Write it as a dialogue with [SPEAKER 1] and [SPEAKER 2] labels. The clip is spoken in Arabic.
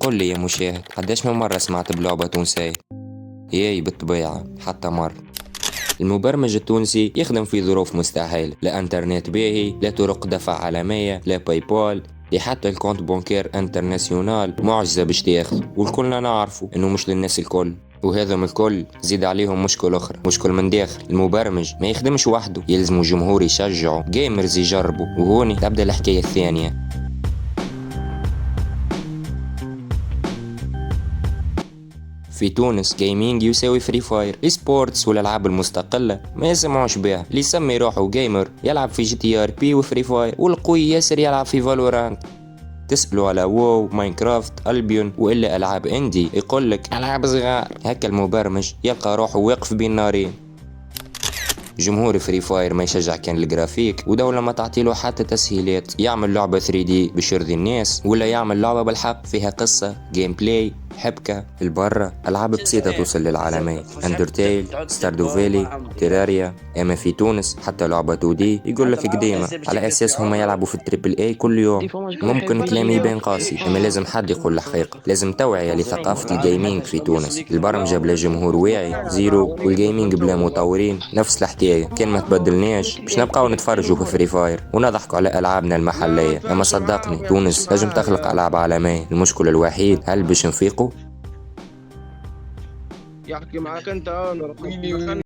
[SPEAKER 1] قل لي يا مشاهد، قداش من مرة سمعت بلعبة تونسية؟ ياي بالطبيعة حتى مرة. المبرمج التونسي يخدم في ظروف مستحيلة، لا انترنت باهي، لا طرق دفع عالمية، لا باي بال، لا حتى الكونت بانكير انترناسيونال معجزة باش تاخذ. والكلنا نعرفوا انه مش للناس الكل، وهذا من الكل زيد عليهم مشكل اخرى، مشكل من داخل. المبرمج ما يخدمش وحده، يلزمه جمهور يشجعه، جيمرز يجربوا، وهوني تبدا الحكاية الثانية. في تونس جيمنج يساوي فري فاير، سبورتس والالعاب المستقله ما يسمعوش بها. اللي يسمي روحه جيمر يلعب في جي تي ار بي وفري فاير، والقوي ياسر يلعب في فالورانت. تسألوا على وو، ماينكرافت، البيون والا العاب اندي يقولك العاب صغار. هكا المبرمج يلقى روحه واقف بين نارين. جمهور فري فاير ما يشجع كان الجرافيك، ودولة ما تعطيله حتى تسهيلات. يعمل لعبة 3D باش يرضي الناس، ولا يعمل لعبة بالحق فيها قصة، جيم بلاي، حبكة. البرة ألعاب بسيطة توصل للعالمية، اندرتيل، ستاردو فالي، تيراريا. اما في تونس حتى لعبة 2D يقول لك قديمة، على اساس هما يلعبوا في التريبل اي كل يوم. ممكن كلامي يبان قاسي، اما لازم حد يقول الحقيقة. لازم توعية لثقافة الجيمنج في تونس. البرمجة بلا جمهور واعي زيرو، والجيمنج بلا مطورين نفس الحكاية. كان ما تبدلناش باش نبقاو نتفرجوا في فري فاير ونضحكوا على ألعابنا المحلية. اما صدقني تونس لازم تخلق ألعاب عالمية. المشكل الوحيد هل باش نفيقوا؟
[SPEAKER 2] يحكي معاك انت انا